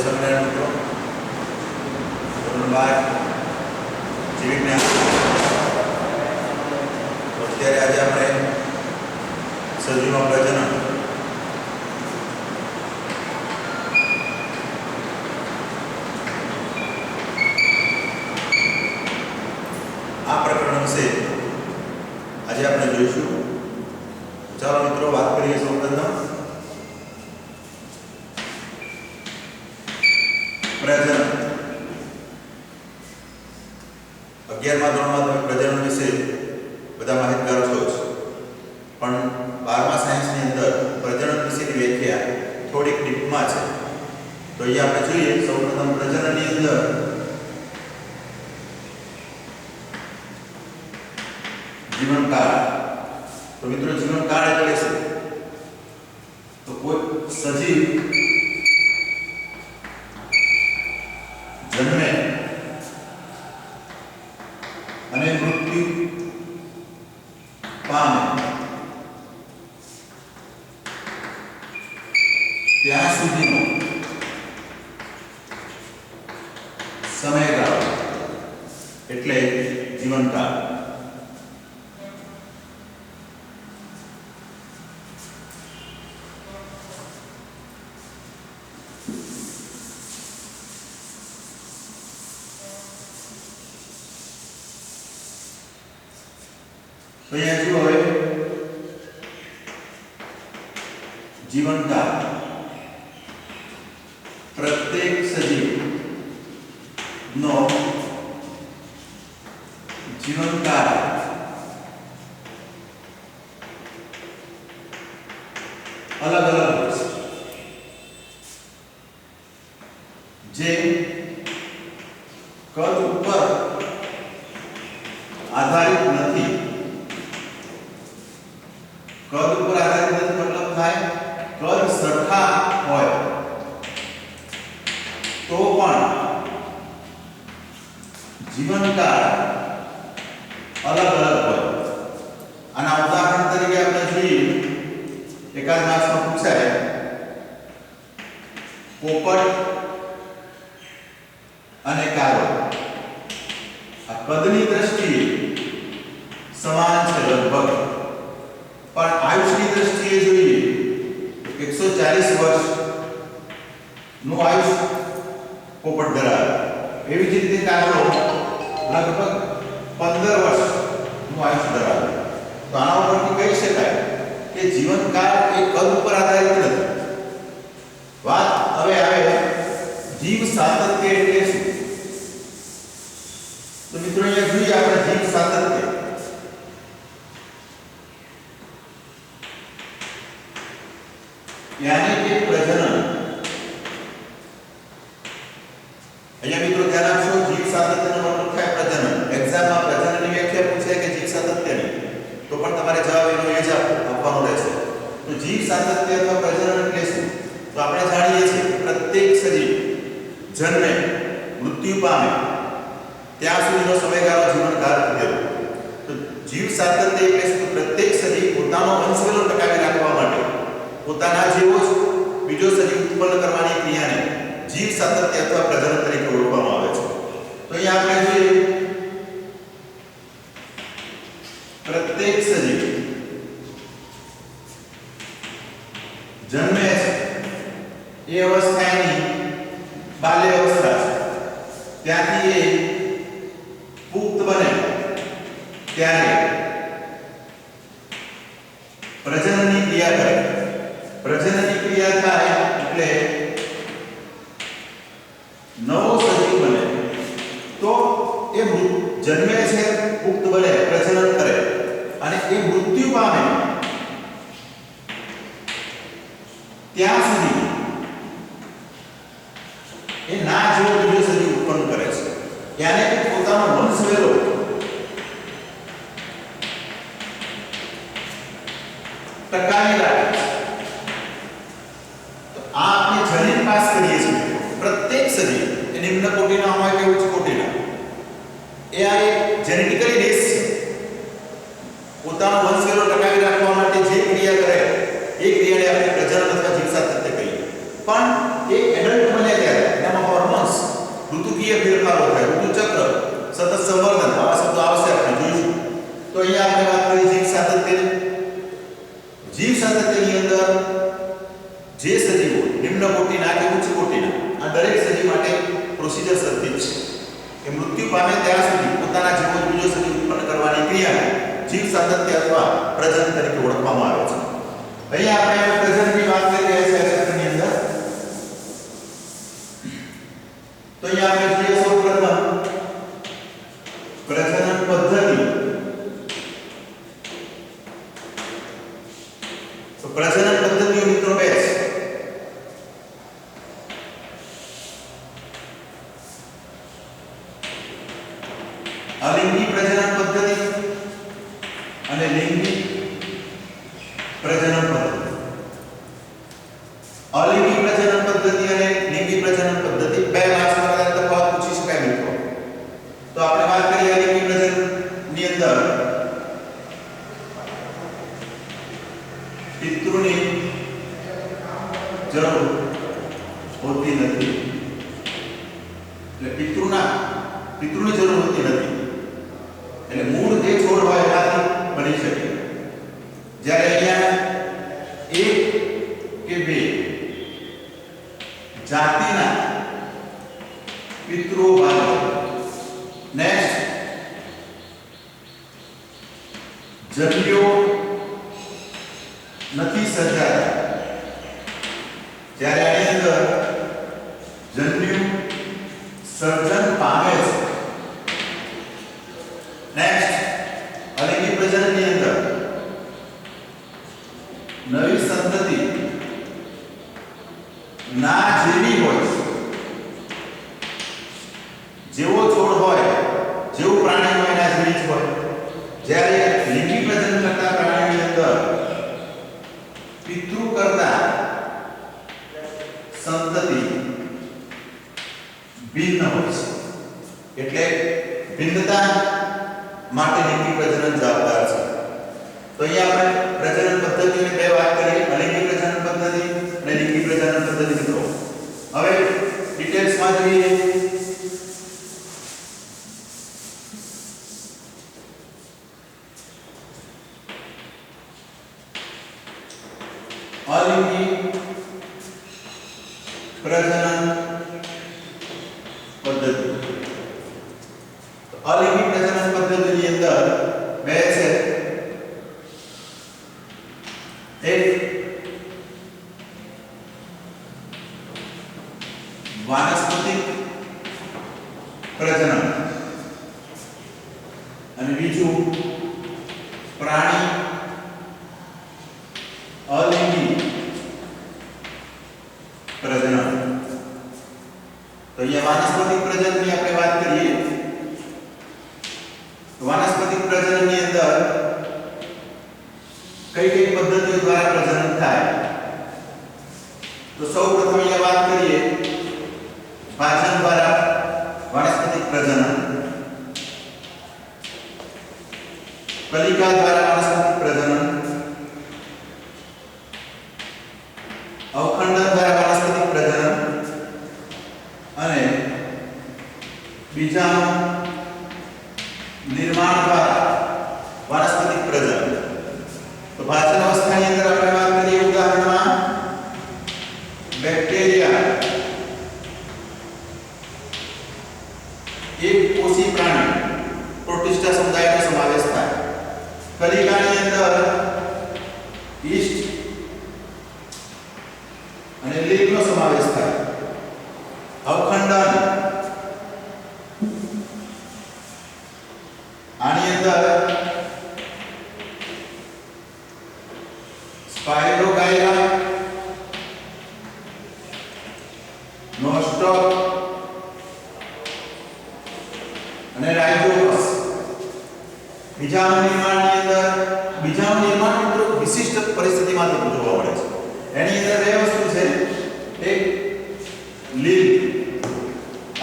સ્વામિનારાયણ મિત્રો, ધોરણ 12 જીવ વિજ્ઞાન. અત્યારે આજે આપણે સજીવમાં પ્રજનન આ પ્રકરણ વિશે આજે આપણે જોઈશું. ચાલો મિત્રો વાત કરીએ. સૌપ્રથમ પ્રજનન. 11મા ધોરણમાં તમે પ્રજનન વિશે બધા માહિતગાર છો જ, પણ 12મા સાયન્સની અંદર પ્રજનન વિશેની વ્યાખ્યા થોડીક ડીપમાં છે. તો અહીંયા આપણે જોઈએ. સૌપ્રથમ પ્રજનનની અંદર જીવનકાળ. તો મિત્રો જીવનકાળ એટલે શું? તો કોઈ સજીવ જન્મે અને મૃત્યુ પામે ત્યાં સુધીનો સમયગાળો એટલે જીવનકાળ. તો અહીંયા જુઓ હવે જીવનકાળ. પ્રત્યેક સજીવ નો જીવનકાળ અલગ અલગ હોય છે. જે કદ ઉપર આધારિત નથી. કદ ઉપર આધારિત નથી મતલબ થાય કદ સરખા હોય તો પણ જીવનકાળ અલગ અલગ હોય. આના ઉદાહરણ તરીકે આપણે જોઈએ. એકાદ માર્ક્સમાં પૂછાય પોપટ અને કાગડો. આ કદની દ્રષ્ટિએ સમાન છે લગભગ, પણ આયુષની દ્રષ્ટિએ જોઈએ 140 વર્ષ નું આયુષ પોપટ ધરાવે. એવી જ રીતે કાગડો લગભગ 15 વર્ષ નું આયુષ ધરાવે. તો આના ઉપરથી કહી શકાય કે જીવનકાળ એ કદ ઉપર આધારિત નથી. વાત હવે આવે જીવ સાતત્ય એટલે શું? તો મિત્રો અહીંયા જોઈએ આપણે જીવ સાતત્ય. यानी कि प्रजनन. અહીંયા મિત્રો ધ્યાન આપશો. જીવ સાતત્યનો મતલબ થાય પ્રજનન. એક્ઝામમાં પ્રજનનની વ્યાખ્યા પૂછે કે જીવ સાતત્યની, તો પણ તમારે જવાબ એનો એ જ આપવાનો રહેશે. તો જીવ સાતત્ય અથવા પ્રજનન એટલે શું? તો આપણે જાણીએ છીએ પ્રત્યેક સજીવ જન્મે મૃત્યુ પામે ત્યાં સુધીનો સમયગાળો જીવનકાળ કહેવાય. તો જીવ સાતત્ય એટલે શું? પ્રત્યેક સજીવ પોતાનો વંશવેલો ટકાવી રાખવા માટે પોતાના જેવો જ બીજો સજીવ ઉત્પન્ન કરવાની ક્રિયાને જીવ સાતત્ય અથવા પ્રજનન તરીકે ઓળખવામાં આવે છે. તો અહીંયા આપણે જોઈએ પ્રત્યેક સજીવ જન્મે છે એ અવસ્થાની બાલ્ય અવસ્થા છે. ત્યાંથી એ પુખ્ત બને ત્યારે પ્રજનનની ક્રિયા કરે. પ્રજનનની ક્રિયા થાય એટલે નવો સજીવ બને. તો એ જન્મે છે, પુખ્ત બને, પ્રજનન કરે અને એ મૃત્યુ પામે ત્યાં સુધી એ ના જેવો બીજો સજીવ ઉત્પન્ન કરે છે. યાને કે પોતાનો વંશવેલો ટકાવી રાખે છે. આપણે જનીન પાસ કરીએ છીએ. પ્રત્યેક સજીવ એ નિમ્ન કોટીના હોય કે ઉચ્ચ કોટીના, એ આ એક જેનેટિકલી રેસ છે. પોતાનો વંશવેલો ટકાવી રાખવા માટે જે ક્રિયા કરે એ ક્રિયાને આપણે પ્રજનન અથવા જીવ સાતત્ય કહીએ. પણ એ એડલ્ટ બને ત્યારે પ્રોસિજર સરખી જ છે કે મૃત્યુ પામે ત્યાં સુધી પોતાના જેવો જ બીજો સજીવ ઉત્પન્ન કરવાની ક્રિયાને જીવ સાતત્ય અથવા પ્રજનન તરીકે ઓળખવામાં આવે છે. અહીંયા આપણે પ્રજનનની વાત કરી રહ્યા છીએ આ ચેપ્ટરની અંદર. તો અહીંયા આપણે જોઈએ સૌપ્રથમ પ્રજનન પદ્ધતિ. તો પ્રજનન પદ્ધતિઓ મિત્રો બે છે. અલિંગી પ્રજનન પદ્ધતિ અને લિંગી પ્રજનન પદ્ધતિ. અલિંગી પ્રજનન પદ્ધતિ અને લિંગી પ્રજનન પદ્ધતિ બે માર્ક્સમાં તફાવત પૂછી શકાય મિત્રો. તો આપણે વાત કરીએ અલિંગી પ્રજનન ની અંદર પિતૃની જરૂર હોતી નથી. એટલે પિતૃની જરૂર હોતી નથી. એટલે મૂળ જે છોડ હોય એમાંથી બની શકે. જ્યારે અહીંયા એક કે બે જાતિના પિતૃઓ ભાગે. નેક્સ્ટ જન્યુઓ નથી સર્જાતા. જ્યારે આની અંદર જન્યુ સર્જન પામે છે. નેક્સ્ટ અલિંગી પ્રજનનની અંદર નવી સંતતિ ના જેવી હોય છે. જેવો છોડ હોય જેવું પ્રાણી હોય એના જેવી જ હોય. જ્યારે લિંગી પ્રજનન કરતા પ્રાણીની અંદર પિતૃ કરતા સંતતિ ભિન્ન હોય છે. એટલે ભિન્નતા માટે લિંગી પ્રજનન જવાબદાર છે. તો અહીંયા આપણે પ્રજનન પદ્ધતિની બે વાત કરીએ, અલિંગી પ્રજનન પદ્ધતિ અને લિંગી પ્રજનન પદ્ધતિ મિત્રો. હવે ડિટેલ્સમાં જોઈએ. અલિંગી પ્રજનન પદ્ધતિ. અલિંગી પ્રજનન પદ્ધતિની અંદર બે છે. એક વાનસ્પતિક પ્રજનન અને બીજું પ્રાણી અલિંગી પ્રજનન. તો અહીંયા વાનસ્પતિક પ્રજનનની આપણે વાત કરીએ. વાનસ્પતિક પ્રજનનની અંદર કઈ કઈ પદ્ધતિઓ દ્વારા પ્રજનન થાય? તો સૌપ્રથમ અહીંયા વાત કરીએ પાચન દ્વારા વાનસ્પતિક પ્રજનન, કલિકા દ્વારા વાનસ્પતિક પ્રજનન, અવખંડન દ્વારા વાનસ્પતિક પ્રજનન અને બીજાણુ નિર્માણ દ્વારા વાનસ્પતિક પ્રજનન. તો પાચન અવસ્થાની અંદર આપણે વાત કરીએ ઉદાહરણમાં બેક્ટેરિયા એક કોષી પ્રાણી પ્રોટિસ્ટા સમુદાયનો સમાવેશ થાય. કલિકાની અંદર ઈસ્ટ અને લીલનો સમાવેશ થાય. અવખંડન આની અંદર સ્પાઇરોગાયરા, નોસ્ટોક અને રાઇઝોપસ. બીજાણુ નિર્માણની અંદર બીજાણુ નિર્માણ મિત્રો વિશિષ્ટ પરિસ્થિતિમાં જોવા મળે છે. એની અંદર બે વસ્તુ છે, એક લીલ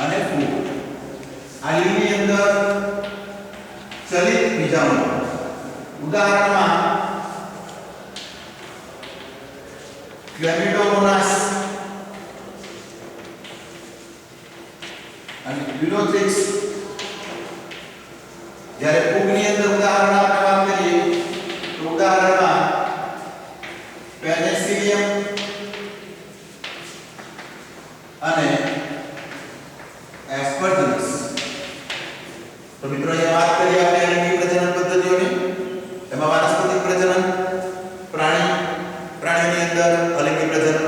અને ફૂગ. આ લીલની અંદર ચલિત બીજાણુ, ઉદાહરણમાં ક્લેમિડોમોનાસ અને યુલોથ્રિક્સ. જ્યારે ફૂગની અંદર ઉદાહરણ આપણે વાત કરીએ તો ઉદાહરણમાં પેનિસિલિયમ, એસ્પર્જિનસ. તો મિત્રો અહીંયા વાત કરીએ આપણે અલિંગી પ્રજનન પદ્ધતિઓની. એમાં વાનસ્પતિક પ્રજનન, પ્રાણીઓની અંદર અલિંગી પ્રજનન.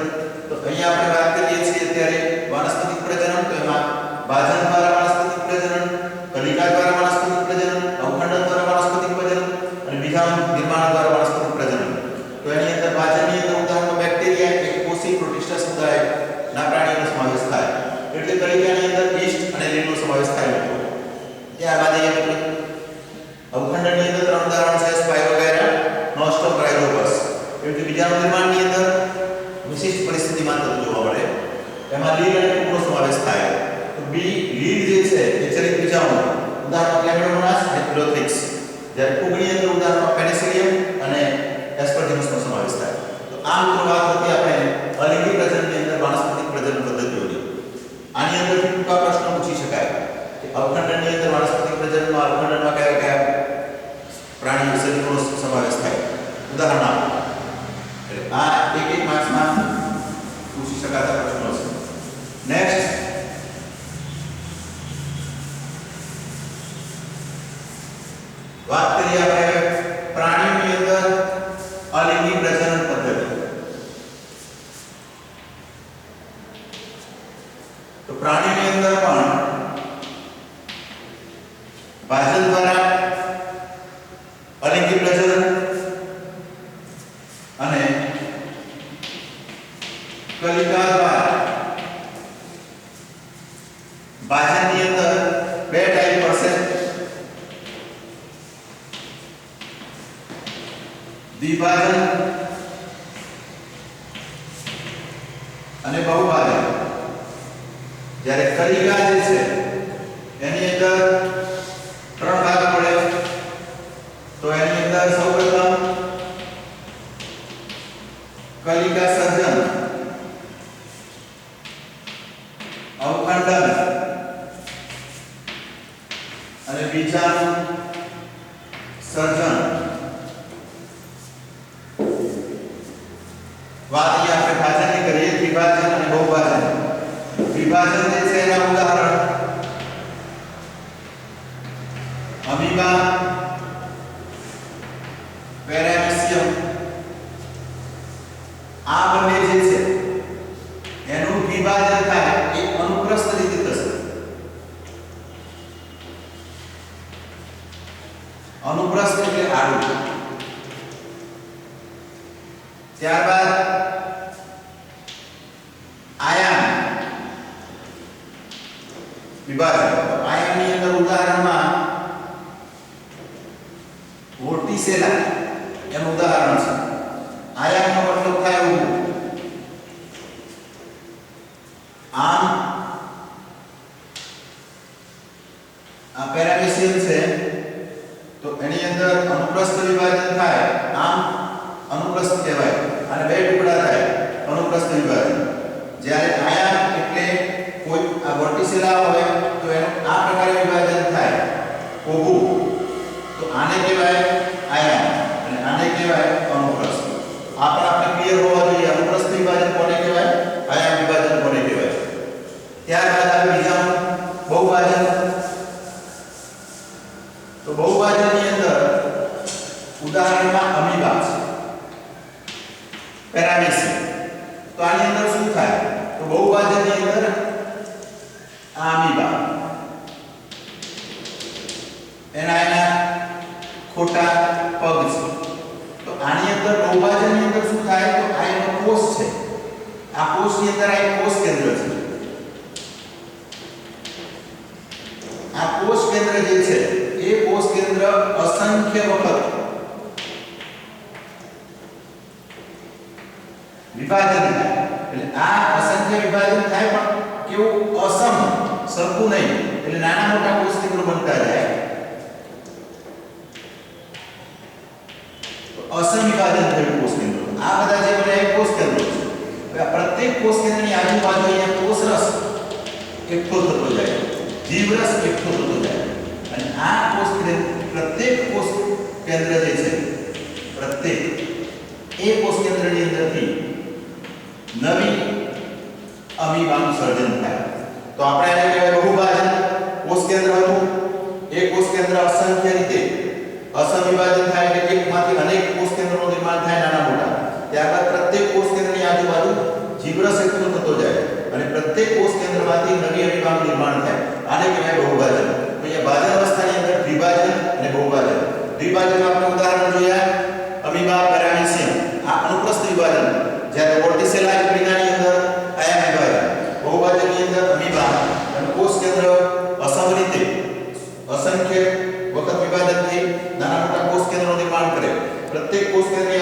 તો અહીંયા આપણે વાત કરીએ છીએ અત્યારે વાનસ્પતિક પ્રજનન. તો એમાં ભાજન દ્વારા વાનસ્પતિક પ્રજનન, કલિકા દ્વારા વાનસ્પતિક પ્રજનન, અવખંડન દ્વારા વાનસ્પતિક પ્રજનન અને બીજાણુ નિર્માણ દ્વારા વાનસ્પતિક પ્રજનન. તો એની અંદર ભાજનની અંદર ઉદાહરણમાં બેક્ટેરિયા, એકકોષી, પ્રોટિસ્ટા સમુદાયના પ્રાણીઓનો સમાવેશ થાય. એટલે કલિકાની અંદર યીસ્ટ અને લીલનો સમાવેશ થાય મિત્રો. ત્યારબાદ અહીંયા મિત્રો અવખંડનની અંદર ત્રણ ઉદાહરણ છે: સ્પાયરોગાયરા, નોસ્ટમ, રાઇઝોપસ. એટલે બીજાણુ નિર્માણની અંદર વિશિષ્ટ પરિસ્થિતિમાં થતું જોવા મળે. એમાં લીલ અને કુકનો સમાવેશ થાય. તો લીલ જે છે એ ચરિત બીજાણુ, ઉદાહરણ ક્લેમિડોમોનાસ અને ફિલોથ્રિક્સ. જ્યારે કુકની અંદર ઉદાહરણ પેનિસિલિયમ અને એસ્પર્જિનસનો સમાવેશ થાય. તો આ મિત્રો વાત હતી આપણે અલિંગી પ્રજનનની અંદર વાનસ્પતિક પ્રજનન પદ્ધતિઓની. આની અંદર ટૂંકા પ્રશ્નો પૂછી શકાય કે અવખંડનની અંદર વાનસ્પતિક પ્રજનનમાં અવખંડનમાં કયા કયા પ્રાણીઓ સજીવોનો સમાવેશ થાય, ઉદાહરણ આપો. એટલે આ એક માર્ક્સમાં પૂછી શકાતા પ્રશ્નો છે. નેક્સ્ટ વાત કરીએ આપણે પ્રાણીઓની અંદર અલિંગી પ્રજનન પદ્ધતિ. તો પ્રાણીની અંદર પણ ભાજન દ્વારા અલિંગી પ્રજનન અને કલિકા દ્વારા ભાજનની અંદર બે ટાઈપ પડશે: દ્વિભાજન અને બહુભાજન. જ્યારે કલિકા જે છે એની અંદર ત્રણ ભાગ પડે. તો એની અંદર સૌપ્રથમ કલિકા સર્જન, અવખંડન અને બીજાણુ સર્જન. વાત અહીંયા આપણે ભાજનની કરીએ, દ્વિભાજન અને બહુભાજન. વિભાજન જે છે એના ઉદાહરણ અમીબા, પેરામીશિયમ. આ બંને જે છે એનું વિભાજન થાય એ અનુપ્રસ્થ રીતે થશે. અનુપ્રસ્થ એટલે આડું. ત્યારબાદ આયામ વિભાજન. આયામની અંદર ઉદાહરણમાં વર્ટિસેલા એનું ઉદાહરણ છે. આયામનો મતલબ થાય એવું આમ આ પેરામીશિયમ છે તો એની અંદર અનુપ્રસ્થ વિભાજન થાય, આમ અનુપ્રસ્થ કહેવાય, અને બે ટુકડા થાય, અનુપ્રસ્થ વિભાજન. જ્યારે આયામ એટલે કોઈ આ વર્ટિસેલા હોય તો એનું આ પ્રકારે વિભાજન થાય, કોબુ. તો આને કહેવાય આયામ અને આને કહેવાય અનુપ્રસ્થ. આ પણ આપણે ક્લિયર હોવા જોઈએ. અનુપ્રસ્થ વિભાજન કોને કહેવાય, આયામ વિભાજન કોને કહેવાય. ત્યારબાદ આવે બીજાનું બહુભાજન. તો બહુભાજનની અંદર ઉદાહરણમાં અમીબા છે, પેરામીશિયમ. તો આની અંદર શું થાય, તો બહુભાજનની અંદર અમીબા એના ખોટા પગ છે. તો આની અંદર બહુભાજનની અંદર શું થાય, તો આ એનો કોષ છે. આ કોષની અંદર આ એક કોષ કેન્દ્ર છે. આ કોષ કેન્દ્ર જે છે એ કોષ કેન્દ્ર અસંખ્ય વખત વિભાજન થાય. એટલે આ અસંખ્ય વિભાજન થાય પણ કેવું, અસમ, સરખું નહીં. એટલે નાના મોટા કોષ કેન્દ્રો બનતા જાય. અસમ વિભાજન થયું કોષ કેન્દ્રો. આ બધા જે બને કોષ કેન્દ્રો છે. હવે પ્રત્યેક કોષ કેન્દ્રની આજુબાજુ અહીંયા કોષ રસ એકઠો થતો જાય, જીવરસ એકઠો થતો જાય. અને આ કોષ પ્રત્યેક કોષ કેન્દ્ર જે છે, પ્રત્યેક એ કોષ કેન્દ્રની અંદરથી નવી અમીબાનું સર્જન થાય. તો આપણે એને કહેવાય બહુભાજન. કેન્દ્ર હતું એ કોષ કેન્દ્ર અસંખ્ય રીતે અસમવિભાજન થાય એટલે એકમાંથી અનેક કોષ કેન્દ્રોનું નિર્માણ થાય નાના મોટા. ત્યારબાદ પ્રત્યેક કોષ કેન્દ્રની આજુબાજુ જીવરસ એકઠો થતો જાય અને પ્રત્યેક કોષ કેન્દ્રમાંથી નવી અમીબાનું નિર્માણ થાય. આને કહેવાય બહુભાજન. તો અહીંયા ભાજન અવસ્થાની અંદર દ્વિભાજન અને બહુભાજન. દ્વિભાજનમાં આપણે ઉદાહરણ જોયા અમીબા પેરામીશિયમ આ અનુપ્રસ્થ વિભાજન, જ્યારે વર્ટિસેલા એપ્લિકાની અંદર આયન વિભાજન. બહુભાજનની અંદર અમીબા અને કોષ કેન્દ્ર અસમ રીતે અસંખ્ય વખત વિભાજન થઈ નાના મોટા કોષ કેન્દ્રોનું નિર્માણ કરે. પ્રત્યેક કોષ કેન્દ્રની